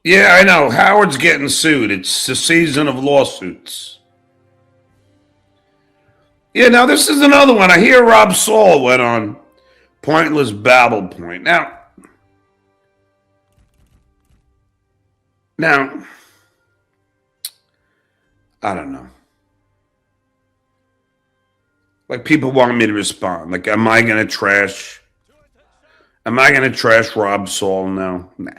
Yeah, I know. Howard's getting sued. It's the season of lawsuits. Yeah, now this is another one. I hear Rob Saul went on Pointless Babble Point. Now, I don't know. Like people want me to respond. Like, am I gonna trash Rob Saul now? Nah.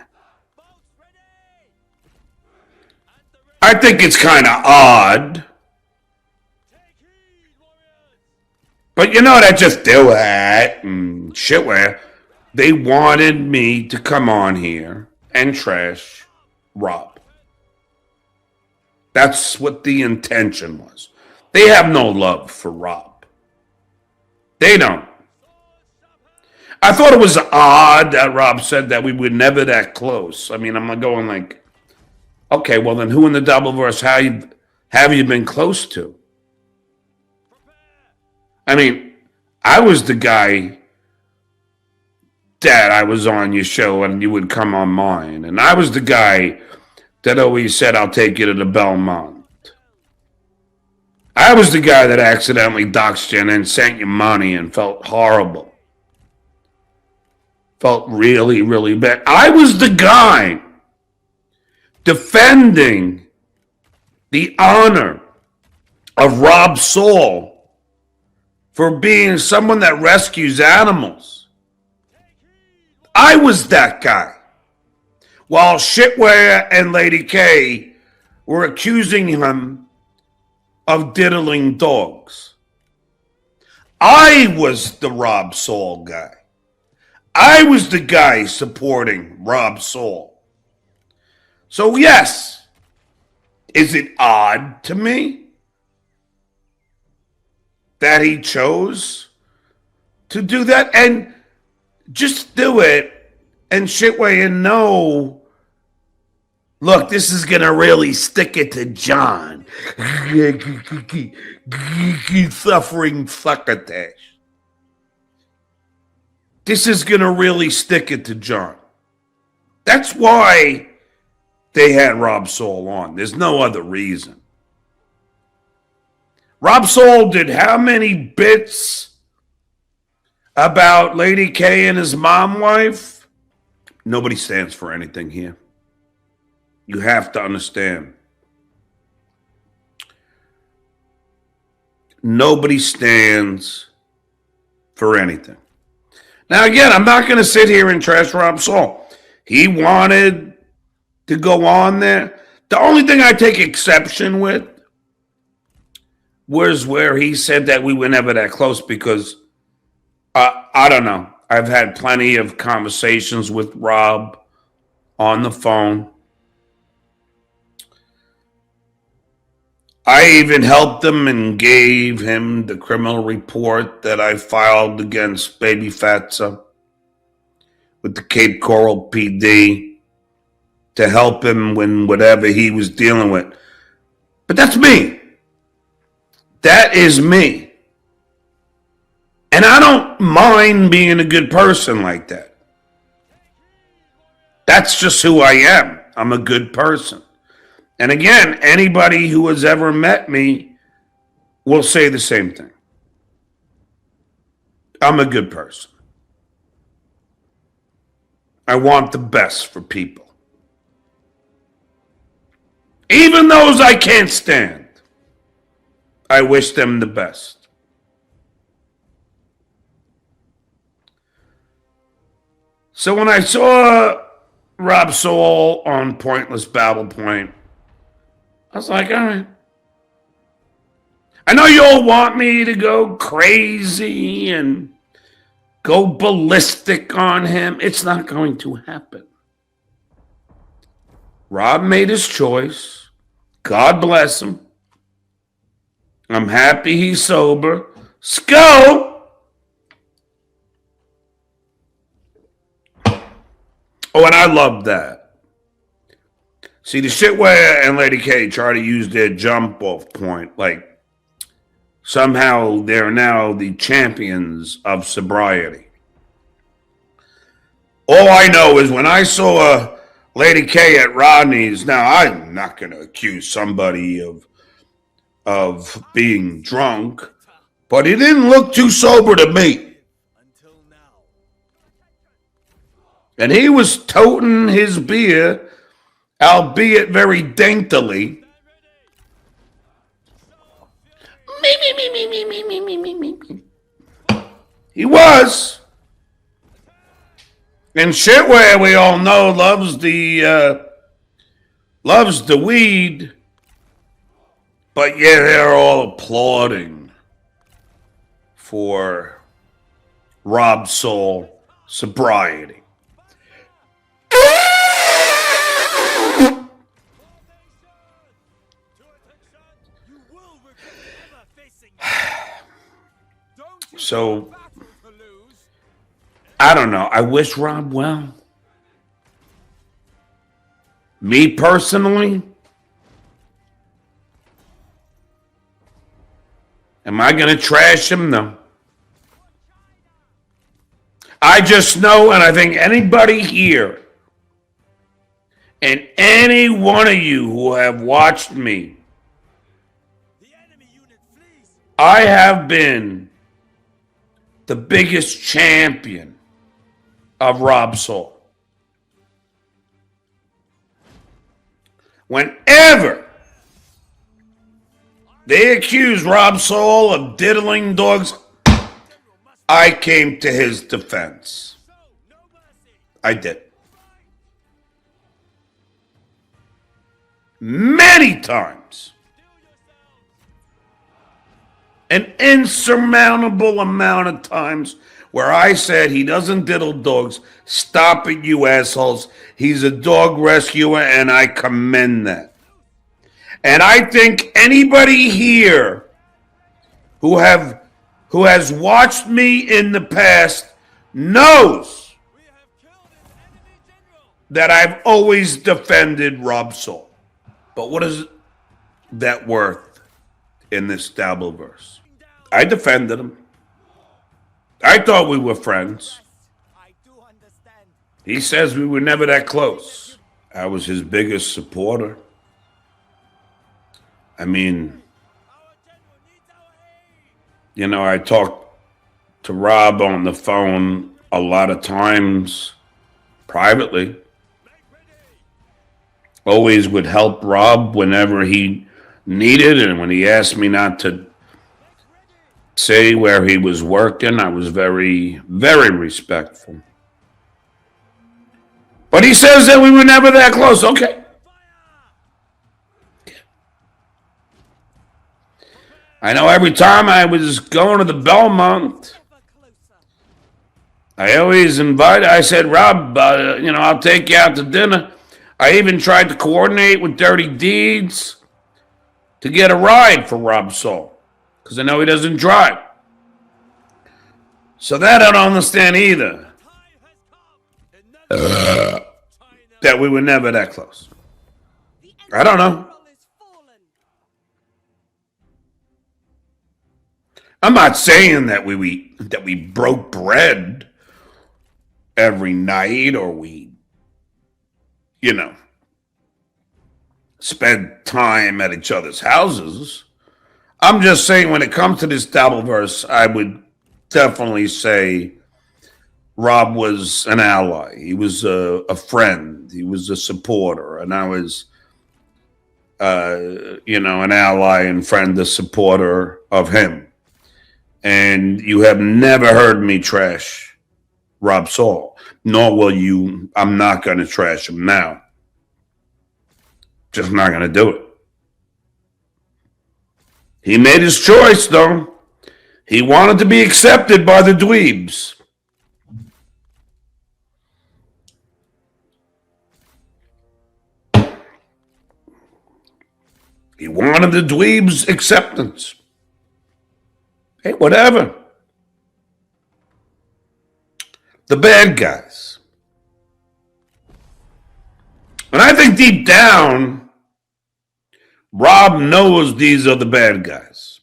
I think it's kind of odd. But you know, that just do it and shitware. They wanted me to come on here and trash Rob. That's what the intention was. They have no love for Rob. They don't. I thought it was odd that Rob said that we were never that close. I mean, I'm going like, okay, well then who in the Doubleverse have you been close to? I mean, I was the guy that I was on your show and you would come on mine. And I was the guy that always said, I'll take you to the Belmont. I was the guy that accidentally doxed you and then sent you money and felt horrible. Felt really, really bad. I was the guy defending the honor of Rob Saul for being someone that rescues animals. I was that guy. While Shitware and Lady K were accusing him of diddling dogs. I was the Rob Saul guy. I was the guy supporting Rob Saul. So yes, is it odd to me that he chose to do that? And just do it and Shitway and know, look, this is going to really stick it to John. Suffering succotash. This is going to really stick it to John. That's why they had Rob Saul on. There's no other reason. Rob Saul did how many bits about Lady K and his mom wife? Nobody stands for anything here. You have to understand. Nobody stands for anything. Now, again, I'm not going to sit here and trash Rob Saul. He wanted to go on there. The only thing I take exception with was where he said that we were never that close because, I don't know. I've had plenty of conversations with Rob on the phone. I even helped him and gave him the criminal report that I filed against Baby Fatsa with the Cape Coral PD to help him when whatever he was dealing with. But that's me. That is me. And I don't mind being a good person like that. That's just who I am. I'm a good person. And again, anybody who has ever met me will say the same thing. I'm a good person. I want the best for people. Even those I can't stand, I wish them the best. So when I saw Rob Saul on Pointless Babble Point, I was like, all right. I know you all want me to go crazy and go ballistic on him. It's not going to happen. Rob made his choice. God bless him. I'm happy he's sober. Sko! Oh, and I love that. See, the Shitware and Lady K try to use their jump off point. Like, somehow they're now the champions of sobriety. All I know is when I saw Lady K at Rodney's. Now, I'm not going to accuse somebody of being drunk, but he didn't look too sober to me. And he was toting his beer, albeit very daintily. Me. He was. And Shitware, we all know, loves the weed. But yeah, they're all applauding for Rob Saul sobriety. So, I don't know. I wish Rob well. Me personally, am I going to trash him? No. I just know, and I think anybody here, and any one of you who have watched me, I have been the biggest champion of Rob Saul. Whenever they accuse Rob Saul of diddling dogs, I came to his defense. I did. Many times. An insurmountable amount of times where I said he doesn't diddle dogs. Stop it, you assholes. He's a dog rescuer, and I commend that. And I think anybody here who has watched me in the past knows that I've always defended Rob Saul. But what is that worth in this Dabbleverse? I defended him. I thought we were friends. He says we were never that close. I was his biggest supporter. I mean, you know, I talked to Rob on the phone a lot of times privately. Always would help Rob whenever he needed, and when he asked me not to say where he was working, I was very, very respectful. But he says that we were never that close. Okay. I know every time I was going to the Belmont, I always I said, Rob, I'll take you out to dinner. I even tried to coordinate with Dirty Deeds to get a ride for Rob Saul, because I know he doesn't drive. So that I don't understand either. That we were never that close. I don't know. I'm not saying that we broke bread every night, or we, spent time at each other's houses. I'm just saying, when it comes to this Dabbleverse, I would definitely say Rob was an ally. He was a friend. He was a supporter. And I was, an ally and friend, a supporter of him. And you have never heard me trash Rob Saul, nor will you. I'm not going to trash him now. Just not going to do it. He made his choice, though. He wanted to be accepted by the dweebs. He wanted the dweebs' acceptance. Hey, whatever. The bad guys. And I think deep down, Rob knows these are the bad guys.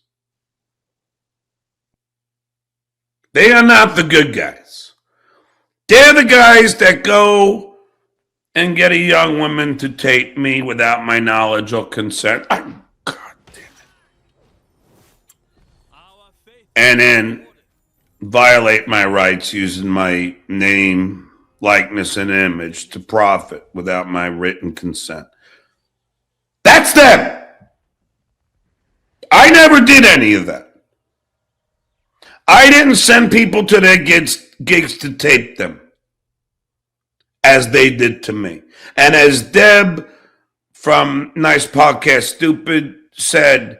They are not the good guys. They're the guys that go and get a young woman to tape me without my knowledge or consent. God damn it. And then violate my rights using my name, likeness, and image to profit without my written consent. That's them. I never did any of that. I didn't send people to their gigs to tape them, as they did to me. And as Deb from Nice Podcast Stupid said,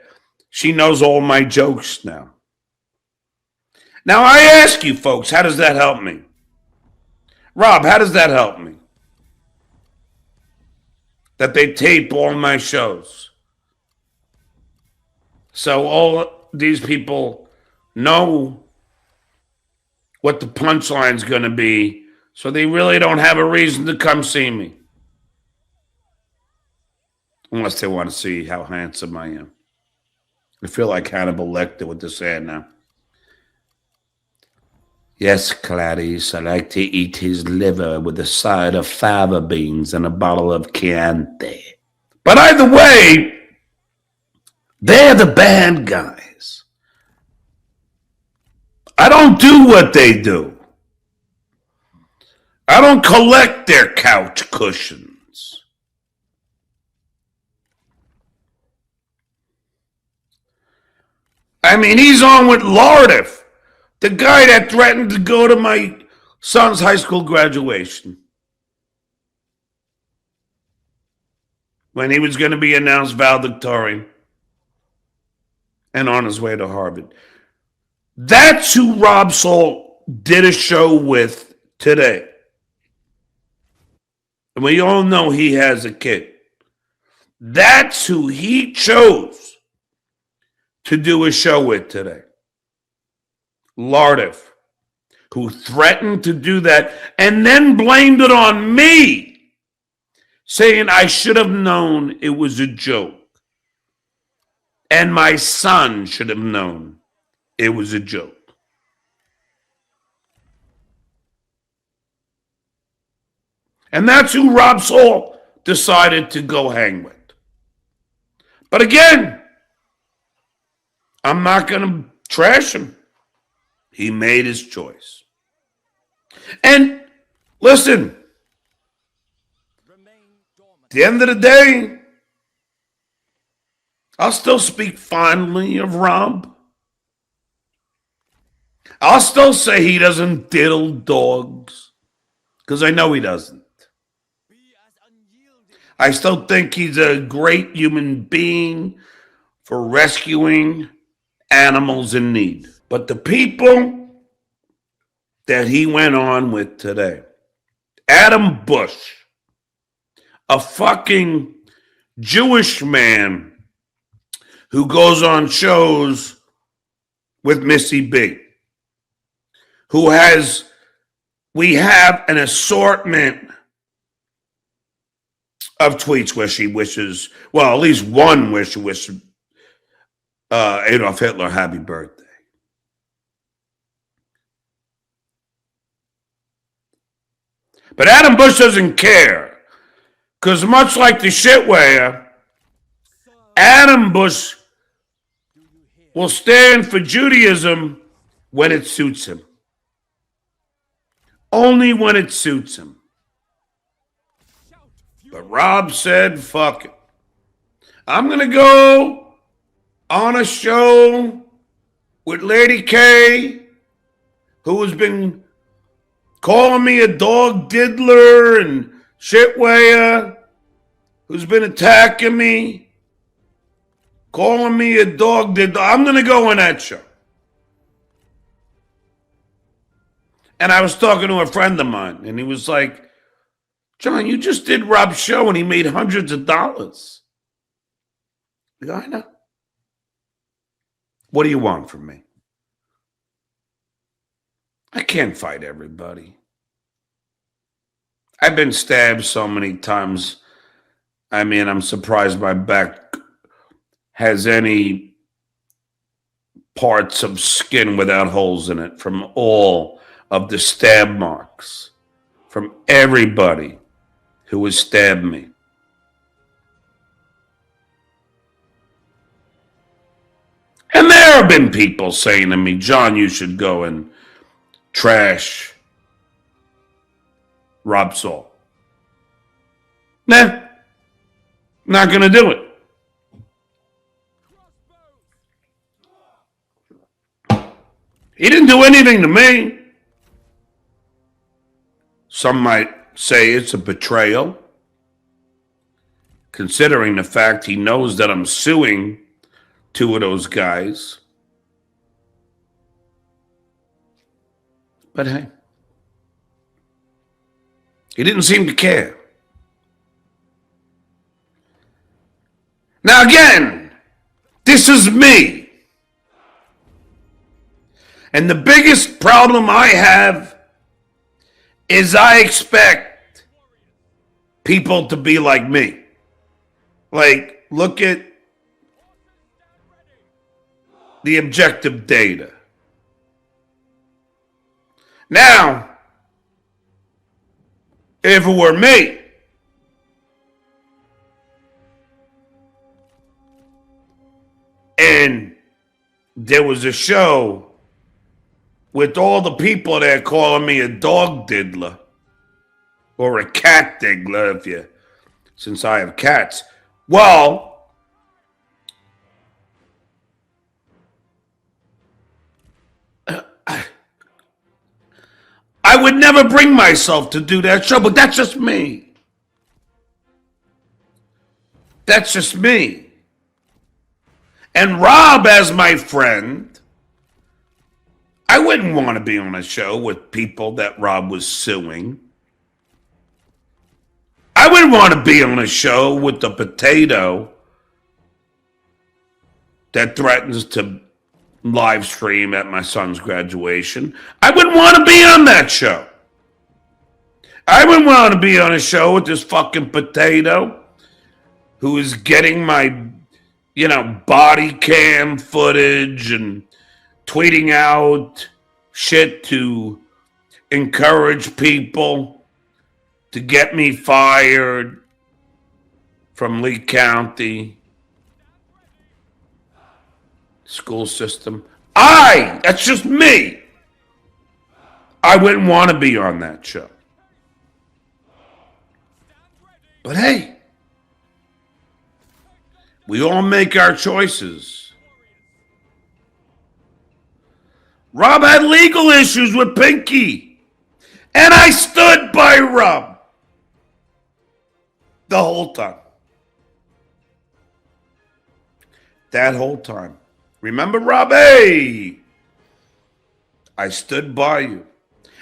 she knows all my jokes now. Now I ask you folks, how does that help me? Rob, how does that help me? That they tape all my shows. So all these people know what the punchline's going to be, so they really don't have a reason to come see me. Unless they want to see how handsome I am. I feel like Hannibal Lecter with this hand now. Yes, Clarice, I like to eat his liver with a side of fava beans and a bottle of Chianti. But either way, they're the bad guys. I don't do what they do. I don't collect their couch cushions. I mean, he's on with Lardif, the guy that threatened to go to my son's high school graduation when he was going to be announced valedictorian and on his way to Harvard. That's who Rob Saul did a show with today. And we all know he has a kid. That's who he chose to do a show with today. Lardif, who threatened to do that and then blamed it on me, saying I should have known it was a joke. And my son should have known it was a joke. And that's who Rob Saul decided to go hang with. But again, I'm not going to trash him. He made his choice. And listen, at the end of the day, I'll still speak fondly of Rob. I'll still say he doesn't diddle dogs, because I know he doesn't. I still think he's a great human being for rescuing animals in need. But the people that he went on with today, Adam Bush, a fucking Jewish man who goes on shows with Missy B, we have an assortment of tweets where she wishes, well, at least one where she wishes Adolf Hitler happy birthday. But Adam Bush doesn't care, because much like the shitwear, Adam Bush will stand for Judaism when it suits him. Only when it suits him. But Rob said, fuck it. I'm going to go on a show with Lady K, who has been calling me a dog diddler and shitwear, who's been attacking me, calling me a dog diddler. I'm going to go on that show. And I was talking to a friend of mine, and he was like, John, you just did Rob's show, and he made hundreds of dollars. I go, I know. What do you want from me? I can't fight everybody. I've been stabbed so many times. I mean, I'm surprised my back has any parts of skin without holes in it from all of the stab marks from everybody who has stabbed me. And there have been people saying to me, John, you should go and trash Rob Saul. Nah, not going to do it. He didn't do anything to me. Some might say it's a betrayal, considering the fact he knows that I'm suing two of those guys. But hey, he didn't seem to care. Now again, this is me. And the biggest problem I have is I expect people to be like me. Like, look at the objective data. Now, if it were me, and there was a show with all the people there calling me a dog diddler or a cat diddler, since I have cats. Well, I would never bring myself to do that show, but that's just me. That's just me. And Rob, as my friend, I wouldn't want to be on a show with people that Rob was suing. I wouldn't want to be on a show with the potato that threatens to live stream at my son's graduation. I wouldn't want to be on that show. I wouldn't want to be on a show with this fucking potato who is getting my, body cam footage and tweeting out shit to encourage people to get me fired from Lee County school system. That's just me. I wouldn't want to be on that show. But hey, we all make our choices. Rob had legal issues with Pinky, and I stood by Rob the whole time. That whole time. Remember, Rob? Hey, I stood by you.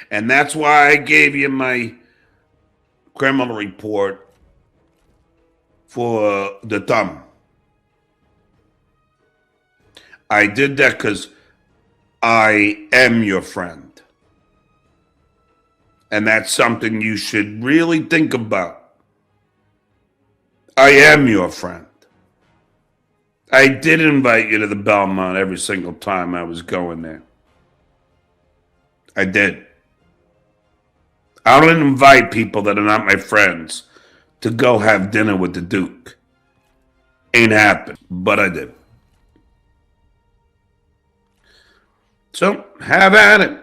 And that's why I gave you my criminal report for the thumb. I did that because I am your friend. And that's something you should really think about. I am your friend. I did invite you to the Belmont every single time I was going there. I did. I don't invite people that are not my friends to go have dinner with the Duke. Ain't happened, but I did. So, have at it.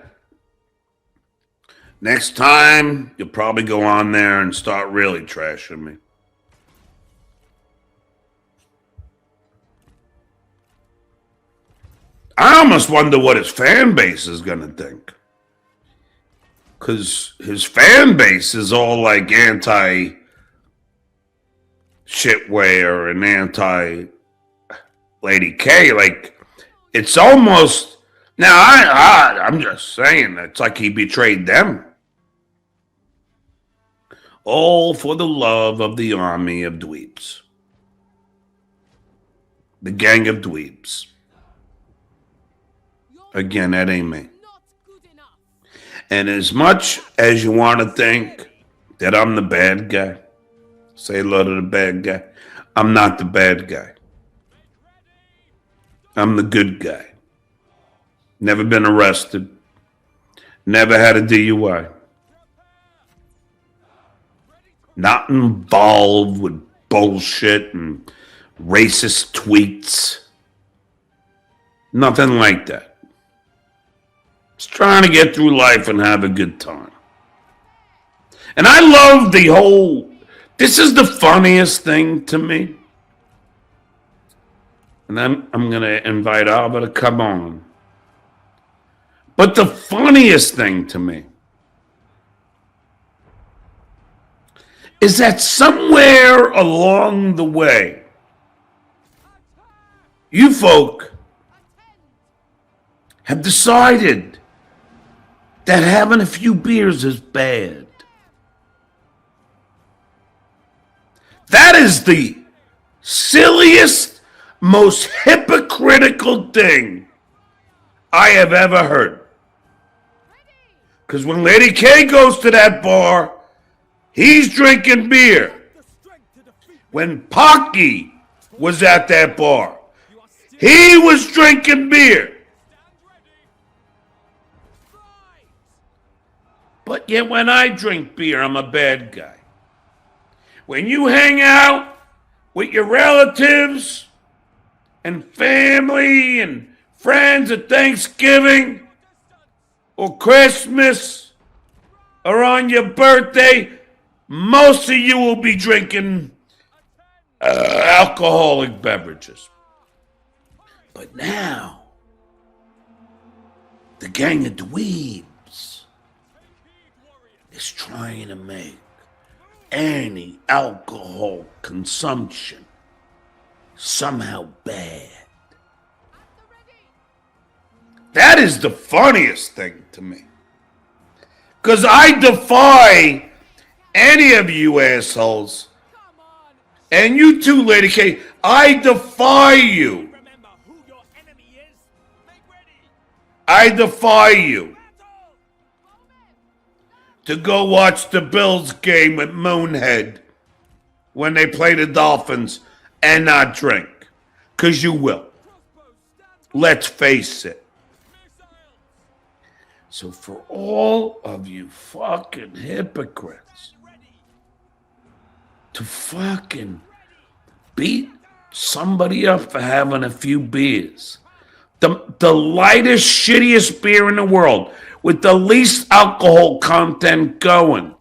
Next time, you'll probably go on there and start really trashing me. I almost wonder what his fan base is going to think. Because his fan base is all like anti-shitwear and anti-Lady K. Like, it's almost... Now, I'm just saying, it's like he betrayed them. All for the love of the army of dweebs. The gang of dweebs. Again, that ain't me. And as much as you want to think that I'm the bad guy, say hello to the bad guy, I'm not the bad guy. I'm the good guy. Never been arrested. Never had a DUI. not involved with bullshit and racist tweets. Nothing like that. Just trying to get through life and have a good time. And I love the whole, this is the funniest thing to me. And then I'm going to invite Alba to come on. But the funniest thing to me is that somewhere along the way, you folk have decided that having a few beers is bad. That is the silliest, most hypocritical thing I have ever heard. Because when Lady K goes to that bar, he's drinking beer. When Pocky was at that bar, he was drinking beer. But yet when I drink beer, I'm a bad guy. When you hang out with your relatives and family and friends at Thanksgiving or Christmas or on your birthday, most of you will be drinking alcoholic beverages. But now, the gang of dweebs is trying to make any alcohol consumption somehow bad. That is the funniest thing to me. Because I defy any of you assholes, and you too, Lady K, I defy you. I defy you to go watch the Bills game at Moonhead when they play the Dolphins and not drink. Because you will. Let's face it. So for all of you fucking hypocrites to fucking beat somebody up for having a few beers, the lightest, shittiest beer in the world with the least alcohol content going,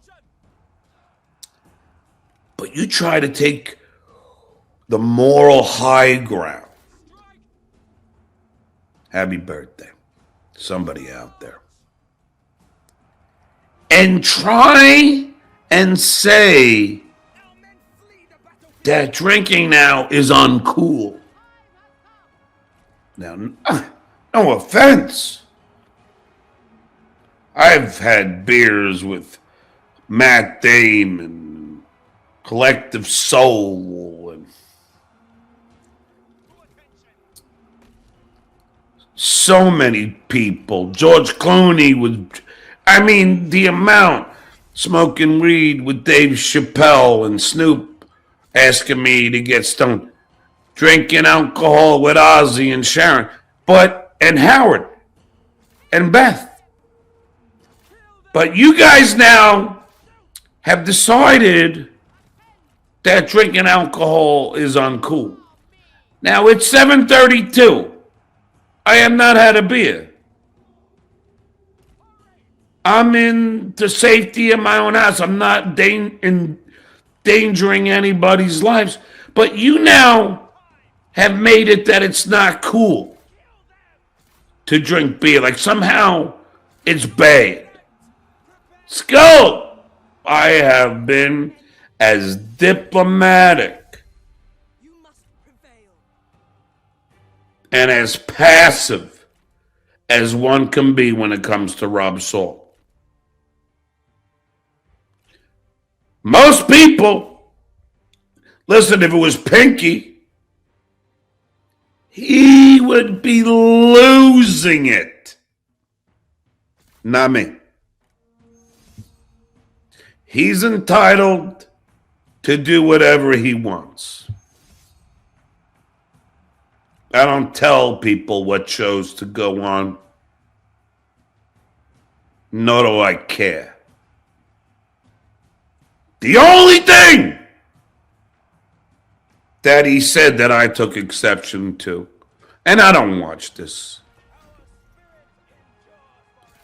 but you try to take the moral high ground. Happy birthday, somebody out there. And try and say that drinking now is uncool. Now, no offense. I've had beers with Matt Damon, Collective Soul, and so many people. George Clooney was, I mean, the amount, smoking weed with Dave Chappelle and Snoop asking me to get stoned, drinking alcohol with Ozzy and Sharon, and Howard and Beth. But you guys now have decided that drinking alcohol is uncool. Now it's 7:32. I have not had a beer. I'm in the safety of my own house. I'm not endangering anybody's lives. But you now have made it that it's not cool to drink beer. Like somehow it's bad. Skull, I have been as diplomatic and as passive as one can be when it comes to Rob Saul. Most people, listen, if it was Pinky, he would be losing it. Not me. He's entitled to do whatever he wants. I don't tell people what shows to go on, nor do I care. The only thing that he said that I took exception to, and I don't watch this,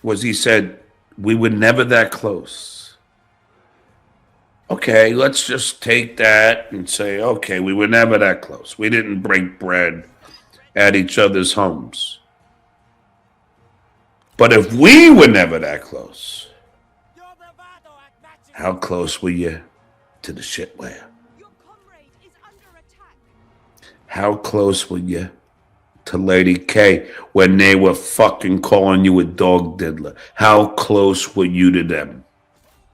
was he said, we were never that close. Okay, let's just take that and say, okay, we were never that close. We didn't break bread at each other's homes. But if we were never that close, how close were you to the shitware? How close were you to Lady K when they were fucking calling you a dog diddler? How close were you to them?